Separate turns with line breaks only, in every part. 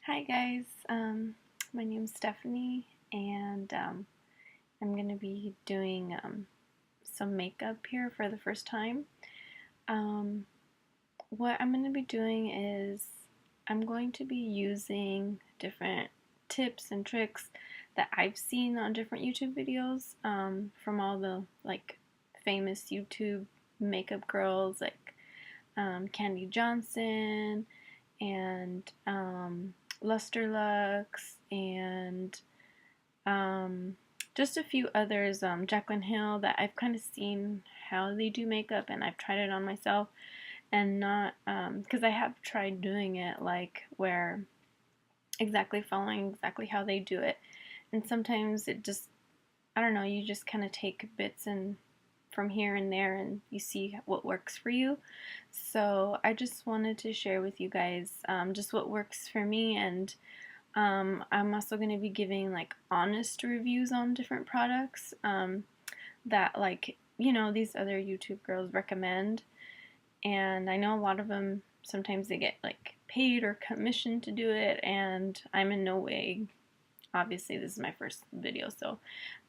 Hi guys, my name's Stephanie and I'm going to be doing some makeup here for the first time. What I'm going to be doing is I'm going to be using different tips and tricks that I've seen on different YouTube videos from all the famous YouTube makeup girls like Candy Johnson and Luster Lux and just a few others, Jaclyn Hill, that I've kind of seen how they do makeup and I've tried it on myself and not, because I have tried doing it like where exactly following exactly how they do it, and sometimes it just, I don't know, you just kind of take bits and from here and there and you see what works for you. So I just wanted to share with you guys just what works for me, and I'm also going to be giving like honest reviews on different products that these other YouTube girls recommend, and I know a lot of them sometimes they get like paid or commissioned to do it, and I'm in no way, obviously this is my first video, so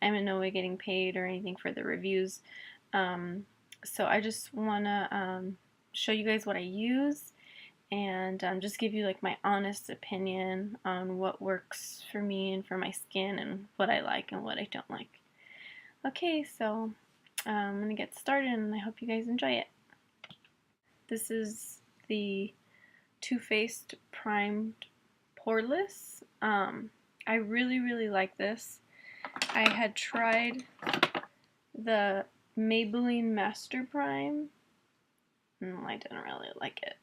I'm in no way getting paid or anything for the reviews. So I just want to show you guys what I use and just give you like my honest opinion on what works for me and for my skin and what I like and what I don't like. Okay, so I'm going to get started and I hope you guys enjoy it. This is the Too Faced Primed Poreless. I really like this. I had tried the Maybelline Master Prime. I didn't really like it.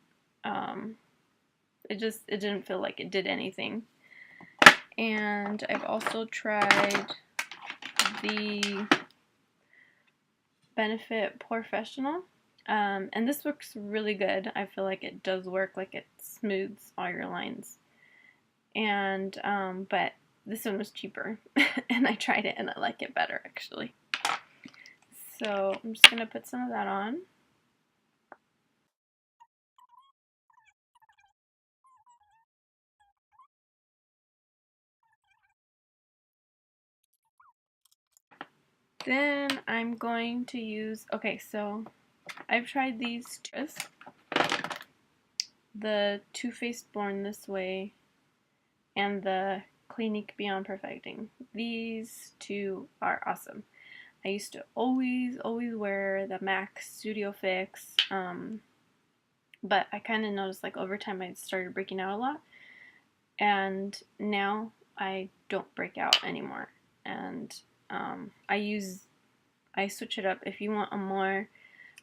It didn't feel like it did anything. And I've also tried the Benefit Professional. And this works really good. I feel like it does work, like it smooths all your lines. And, but this one was cheaper. And I tried it and I like it better, actually. So I'm just going to put some of that on. Then I'm going to use, okay, so I've tried these two. The Too Faced Born This Way and the Clinique Beyond Perfecting. These two are awesome. I used to always wear the MAC Studio Fix, but I kind of noticed like over time I started breaking out a lot, and now I don't break out anymore. And I switch it up. If you want a more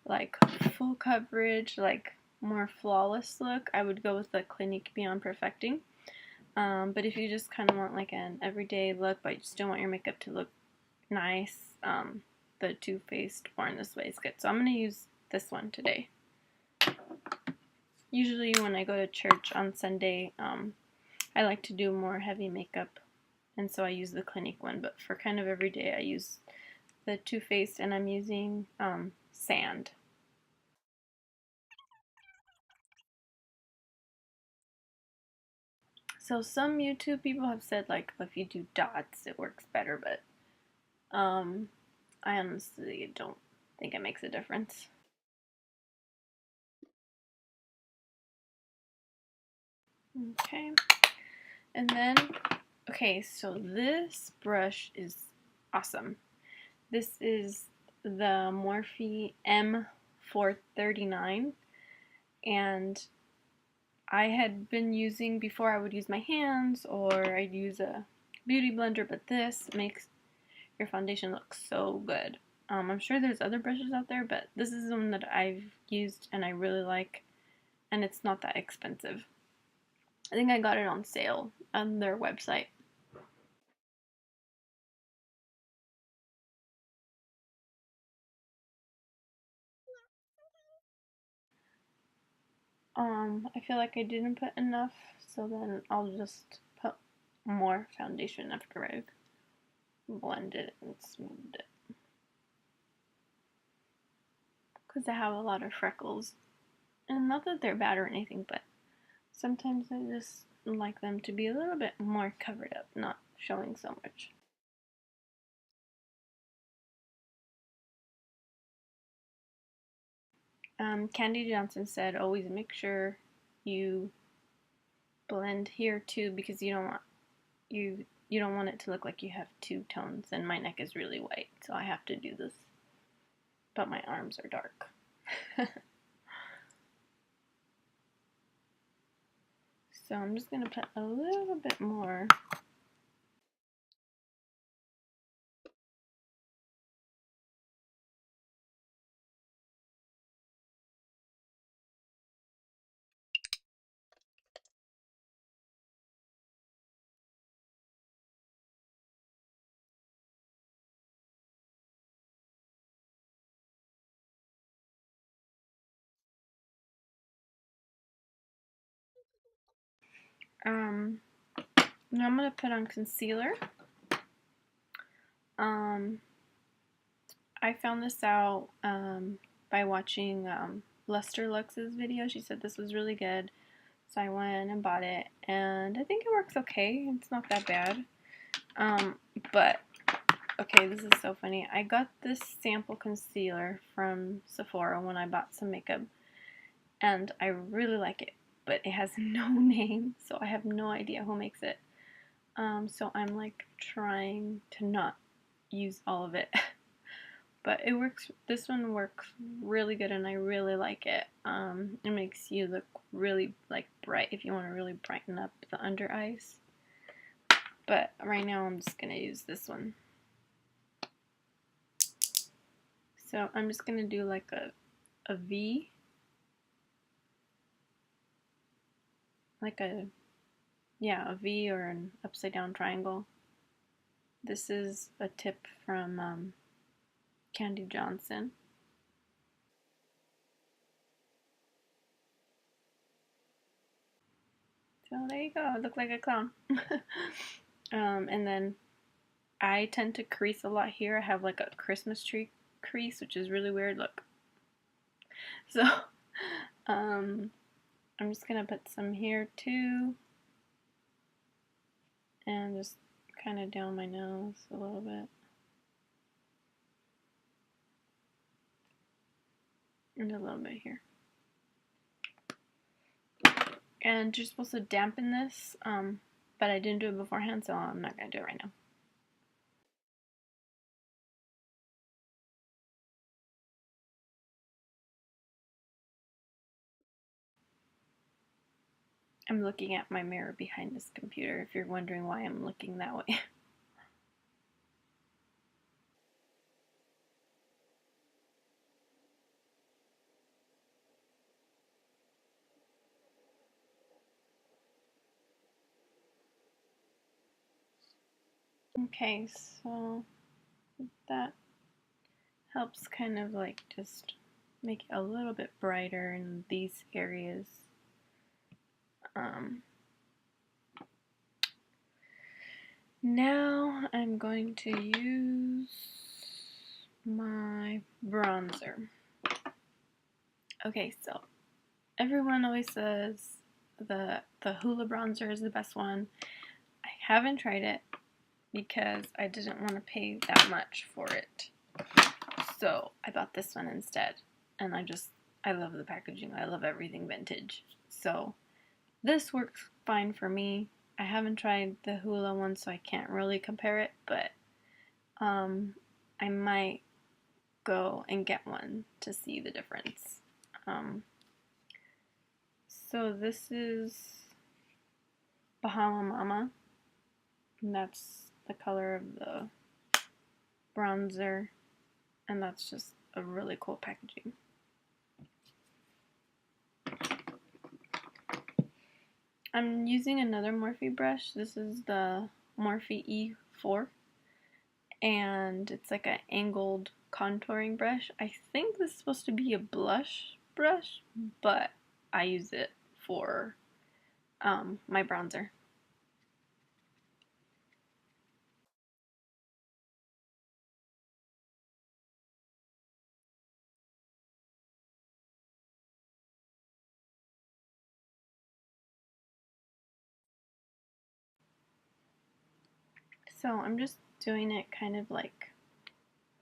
like full coverage, like more flawless look, I would go with the Clinique Beyond Perfecting. But if you just kind of want like an everyday look, but you just don't want your makeup to look nice, the Too Faced Born This Way is good. So I'm going to use this one today. Usually when I go to church on Sunday, I like to do more heavy makeup, and so I use the Clinique one. But for kind of everyday, I use the Too Faced, and I'm using Sand. So some YouTube people have said like if you do dots it works better, but I honestly don't think it makes a difference. Okay, and then, okay, so this brush is awesome. This is the Morphe M439, and I had been using, before I would use my hands or I'd use a beauty blender, but this makes your foundation look so good. I'm sure there's other brushes out there, but this is the one that I've used and I really like, and it's not that expensive. I think I got it on sale on their website. I feel like I didn't put enough, so then I'll just put more foundation after I've blended it and smoothed it. Because I have a lot of freckles. And not that they're bad or anything, but sometimes I just like them to be a little bit more covered up, not showing so much. Candy Johnson said always make sure you blend here too, because you don't want it to look like you have two tones, and my neck is really white, so I have to do this. But my arms are dark. So I'm just gonna put a little bit more. Now I'm gonna put on concealer. I found this out by watching Luster Lux's video. She said this was really good, so I went and bought it, and I think it works okay. It's not that bad. But okay, this is so funny. I got this sample concealer from Sephora when I bought some makeup, and I really like it, but it has no name, so I have no idea who makes it. So I'm like trying to not use all of it. But it works, this one works really good, and I really like it. It makes you look really like bright if you want to really brighten up the under eyes. But right now I'm just gonna use this one. So I'm just gonna do like a V, like a V or an upside down triangle. This is a tip from Candy Johnson. So there you go, I look like a clown. And then I tend to crease a lot here. I have like a Christmas tree crease, which is really weird. Look. So, I'm just gonna put some here too, and just kind of down my nose a little bit, and a little bit here. And you're supposed to dampen this, but I didn't do it beforehand, so I'm not gonna do it right now. I'm looking at my mirror behind this computer, if you're wondering why I'm looking that way. Okay, so that helps kind of like just make it a little bit brighter in these areas. Now I'm going to use my bronzer. Okay, so everyone always says the Hoola bronzer is the best one. I haven't tried it because I didn't want to pay that much for it. So I bought this one instead, and I love the packaging. I love everything vintage. So this works fine for me. I haven't tried the Hoola one, so I can't really compare it, but I might go and get one to see the difference. So this is Bahama Mama, and that's the color of the bronzer, and that's just a really cool packaging. I'm using another Morphe brush. This is the Morphe E4, and it's like an angled contouring brush. I think this is supposed to be a blush brush, but I use it for my bronzer. So I'm just doing it kind of like,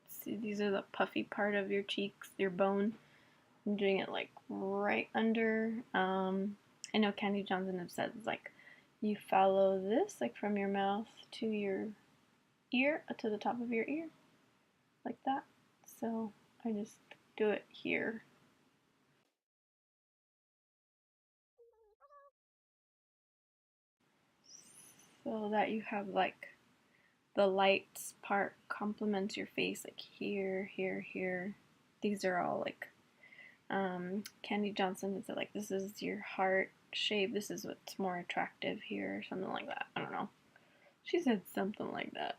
see, these are the puffy part of your cheeks, your bone. I'm doing it like right under. I know Candy Johnson has said like you follow this like from your mouth to your ear, to the top of your ear, like that. So I just do it here. So that you have like the lights part complements your face, like here, here, here. These are all like Candy Johnson is like, this is your heart shape, this is what's more attractive here, or something like that. I don't know. She said something like that.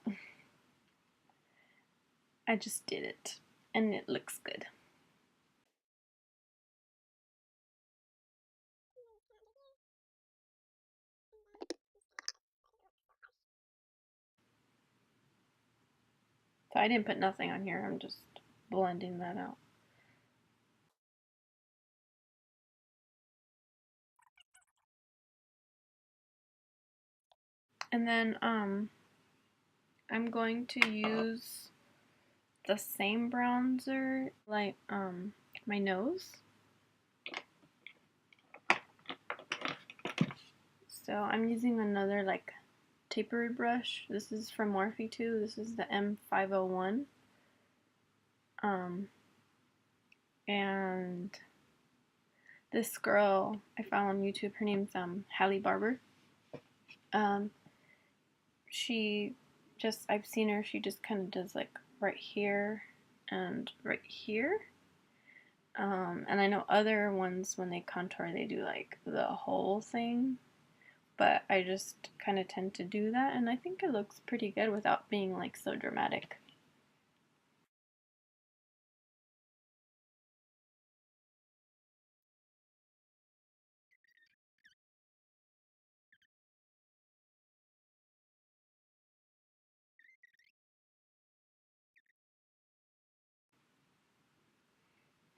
I just did it, and it looks good. So I didn't put nothing on here, I'm just blending that out. And then I'm going to use the same bronzer like my nose. So I'm using another like tapery brush. This is from Morphe too. This is the M501. And this girl I found on YouTube, her name's Hallie Barber. She just, I've seen her, she just kind of does like right here and right here. And I know other ones when they contour they do like the whole thing, but I just kind of tend to do that, and I think it looks pretty good without being like so dramatic.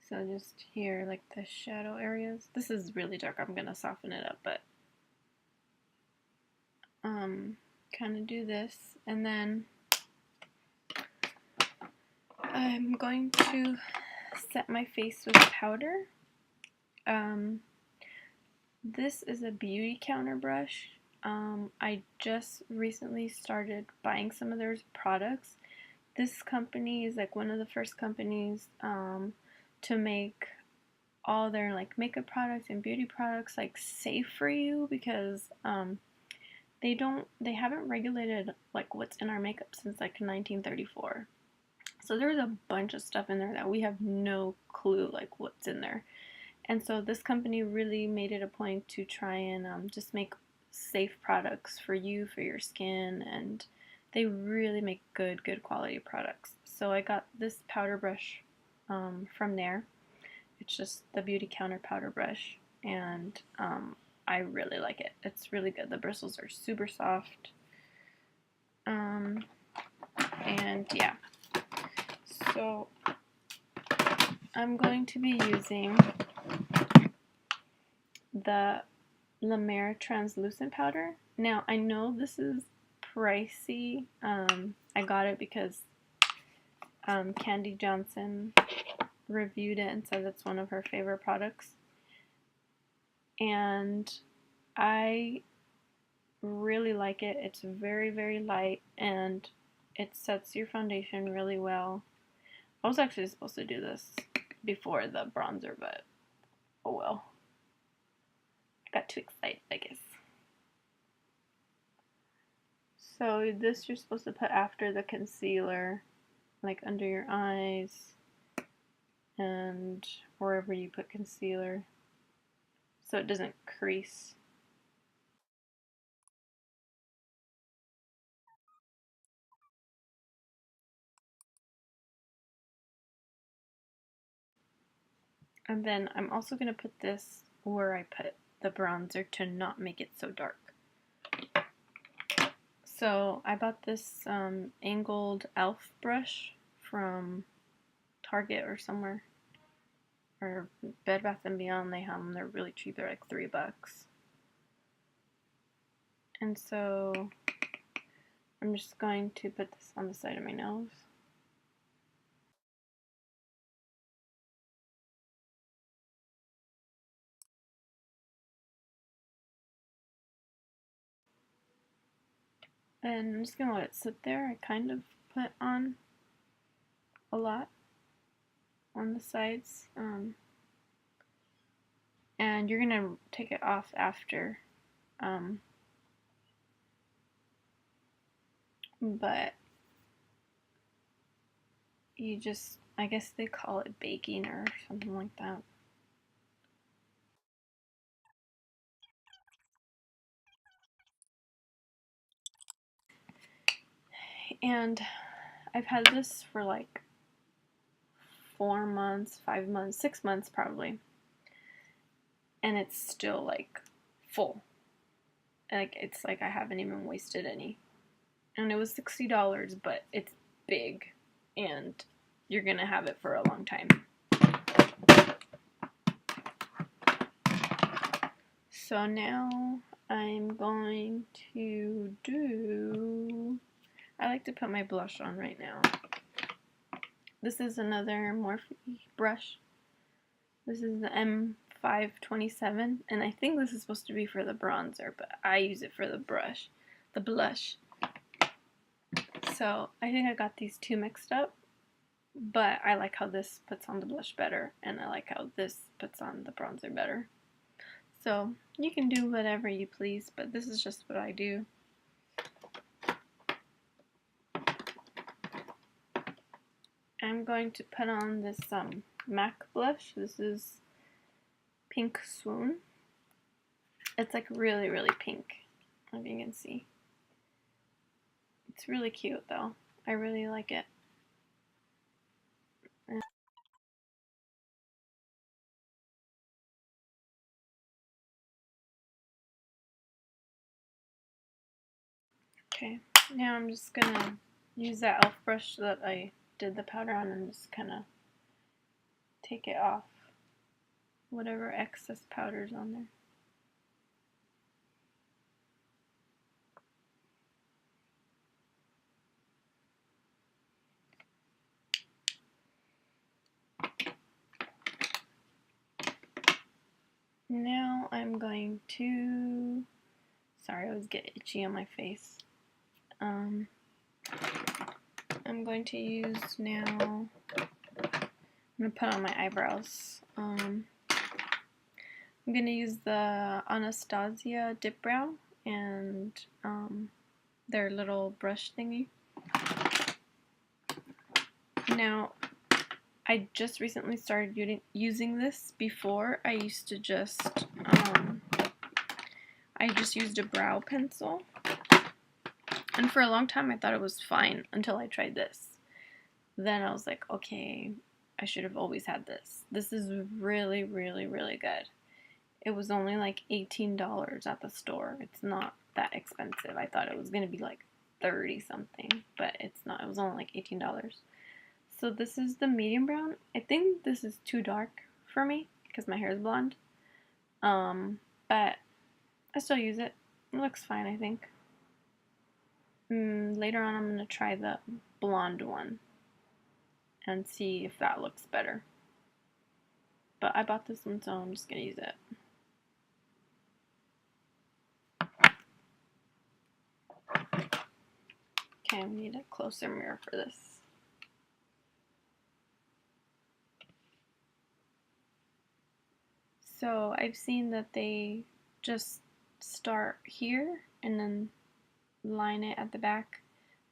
So just here, like the shadow areas. This is really dark, I'm gonna soften it up, but kind of do this, and then I'm going to set my face with powder. This is a beauty counter brush. I just recently started buying some of their products. This company is like one of the first companies to make all their like makeup products and beauty products like safe for you, because they haven't regulated like what's in our makeup since like 1934. So there's a bunch of stuff in there that we have no clue like what's in there. And so this company really made it a point to try and just make safe products for you, for your skin, and they really make good quality products. So I got this powder brush from there. It's just the Beauty Counter powder brush, and I really like it. It's really good. The bristles are super soft. And yeah, so I'm going to be using the La Mer translucent powder. Now I know this is pricey. I got it because Candy Johnson reviewed it and said it's one of her favorite products, and I really like it. It's very light, and it sets your foundation really well. I was actually supposed to do this before the bronzer, but oh well. I got too excited, I guess. So this you're supposed to put after the concealer, like under your eyes and wherever you put concealer, so it doesn't crease. And then I'm also going to put this where I put the bronzer to not make it so dark. So I bought this angled elf brush from Target or somewhere, or Bed Bath & Beyond. They have them. They're really cheap. They're like $3. And so I'm just going to put this on the side of my nose. And I'm just going to let it sit there. I kind of put on a lot on the sides. And you're going to take it off after. But you just, I guess they call it baking or something like that. And I've had this for like 4 months, 5 months, 6 months probably. And it's still like full. Like it's like I haven't even wasted any. And it was $60, but it's big and you're gonna have it for a long time. So now I'm going to do, I like to put my blush on right now. This is another Morphe brush. This is the M527, and I think this is supposed to be for the bronzer, but I use it for the blush. So I think I got these two mixed up, but I like how this puts on the blush better, and I like how this puts on the bronzer better. So you can do whatever you please, but this is just what I do. I'm going to put on this MAC blush. This is Pink Swoon. It's like really, really pink, if you can see. It's really cute though. I really like it. Okay, now I'm just gonna use that e.l.f. brush that I did the powder on and just kind of take it off whatever excess powder's on there. Now I'm going to, sorry, I was getting itchy on my face. I'm going to use now, I'm going to put on my eyebrows. I'm going to use the Anastasia Dip Brow and their little brush thingy. Now, I just recently started using this. Before, I used to just, I just used a brow pencil. And for a long time, I thought it was fine until I tried this. Then I was like, okay, I should have always had this. This is really, really, really good. It was only like $18 at the store. It's not that expensive. I thought it was going to be like 30 something, but it's not. It was only like $18. So this is the medium brown. I think this is too dark for me because my hair is blonde. But I still use it. It looks fine, I think. Later on, I'm going to try the blonde one and see if that looks better. But I bought this one, so I'm just going to use it. Okay, we need a closer mirror for this. So I've seen that they just start here and then line it at the back,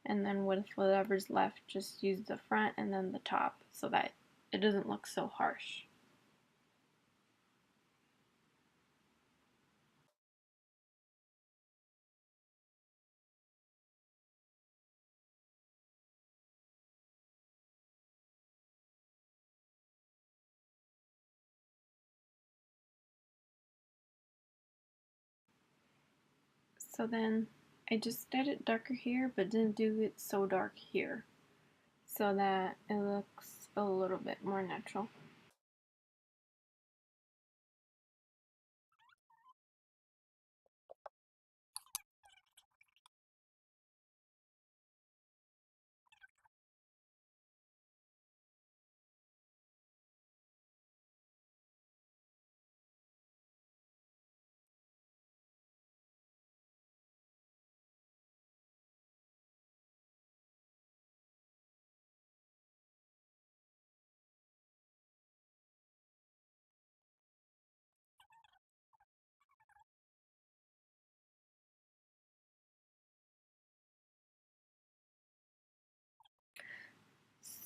and then with whatever's left, just use the front and then the top so that it doesn't look so harsh. So then I just did it darker here, but didn't do it so dark here, so that it looks a little bit more natural.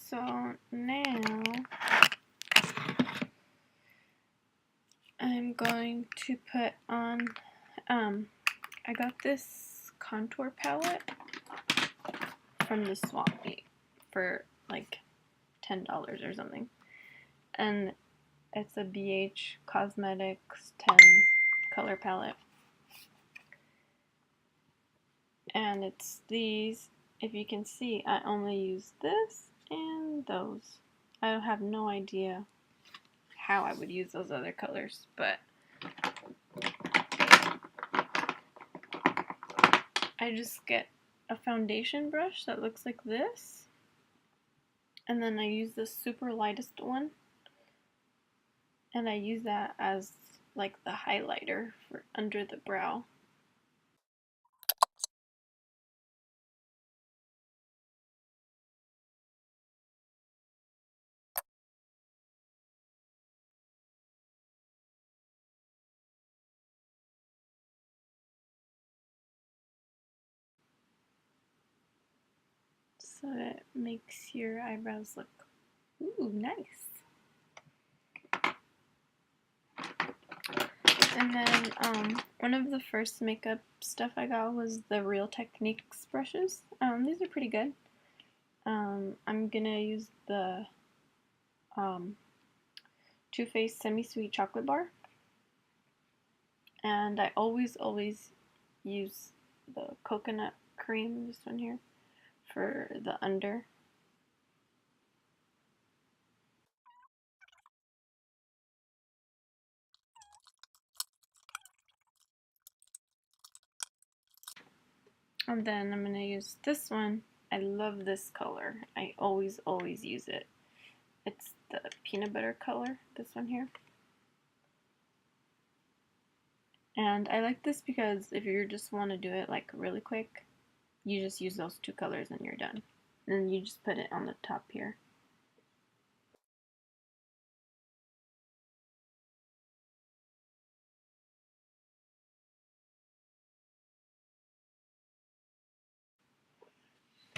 So now I'm going to put on, I got this contour palette from the Swap Meet for like $10 or something. And it's a BH Cosmetics 10 color palette. And it's these, if you can see, I only use this and those. I have no idea how I would use those other colors, but I just get a foundation brush that looks like this, and then I use the super lightest one, and I use that as like the highlighter for under the brow. So it makes your eyebrows look, ooh, nice. And then one of the first makeup stuff I got was the Real Techniques brushes. These are pretty good. I'm gonna use the Too Faced Semi-Sweet Chocolate Bar. And I always use the coconut cream, this one here, for the under. And then I'm going to use this one. I love this color. I always use it. It's the peanut butter color, this one here. And I like this because if you just want to do it like really quick, you just use those two colors and you're done. And then you just put it on the top here.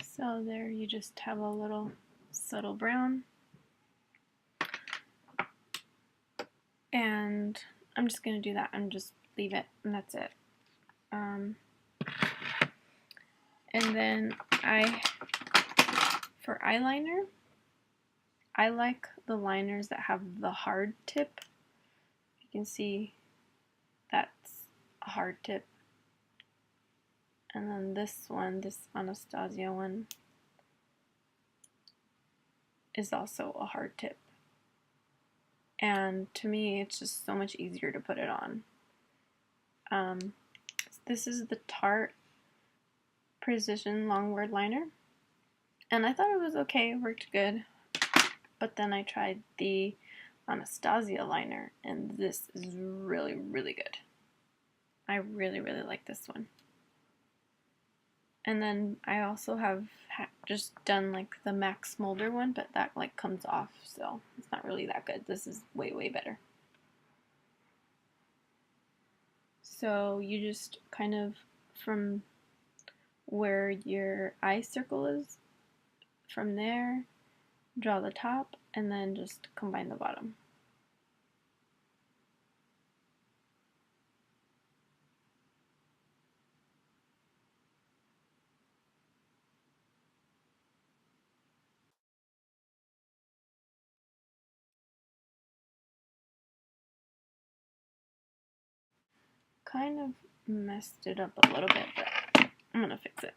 So there you just have a little subtle brown. And I'm just going to do that and just leave it, and that's it. And then for eyeliner, I like the liners that have the hard tip. You can see that's a hard tip. And then this one, this Anastasia one, is also a hard tip. And to me, it's just so much easier to put it on. This is the Tarte Precision Longboard Liner. And I thought it was okay, it worked good. But then I tried the Anastasia liner, and this is really good. I really like this one. And then I also have just done like the Max Smolder one, but that like comes off, so it's not really that good. This is way better. So you just kind of, from where your eye circle is, from there, draw the top, and then just combine the bottom. Kind of messed it up a little bit, but I'm gonna fix it.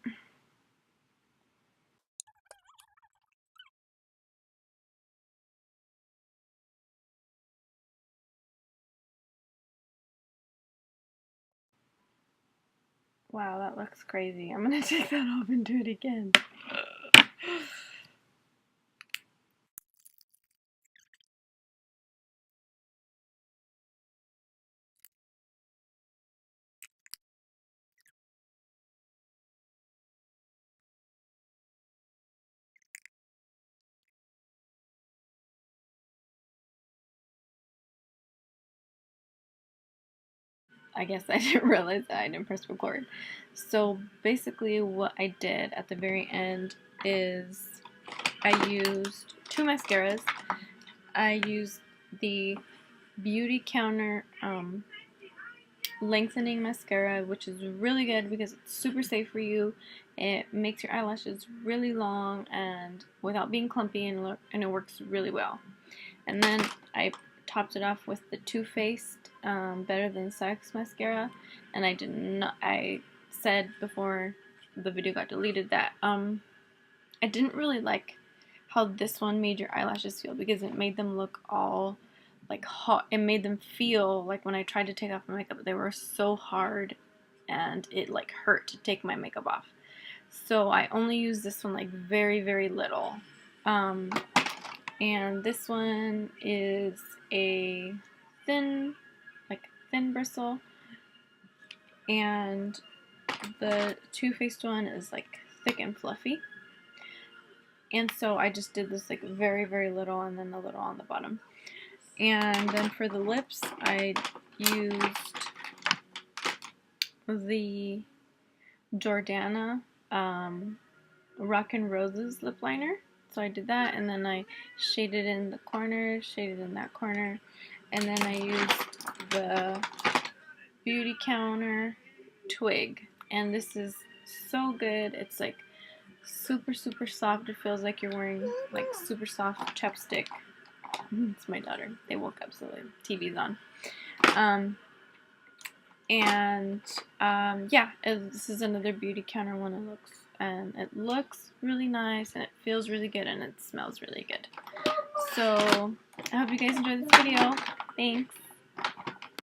Wow, that looks crazy. I'm gonna take that off and do it again. I guess I didn't realize that I didn't press record. So basically what I did at the very end is I used two mascaras. I used the Beauty Counter lengthening mascara, which is really good because it's super safe for you. It makes your eyelashes really long and without being clumpy, and it works really well. And then I topped it off with the Too Faced Better Than Sex mascara, and I said before the video got deleted that I didn't really like how this one made your eyelashes feel, because it made them look all like hot. It made them feel like when I tried to take off my makeup, they were so hard and it like hurt to take my makeup off. So I only use this one like very, very little. And this one is a thin bristle, and the Too Faced one is like thick and fluffy. And so I just did this like very, very little, and then a little on the bottom. And then for the lips, I used the Jordana Rock and Roses lip liner. So I did that, and then I shaded in the corner, shaded in that corner, and then I used the Beauty Counter Twig. And this is so good. It's like super, super soft. It feels like you're wearing like super soft chapstick. It's my daughter. They woke up, so the TV's on. Yeah, this is another Beauty Counter one. It looks really nice, and it feels really good, and it smells really good. So I hope you guys enjoyed this video. Thanks.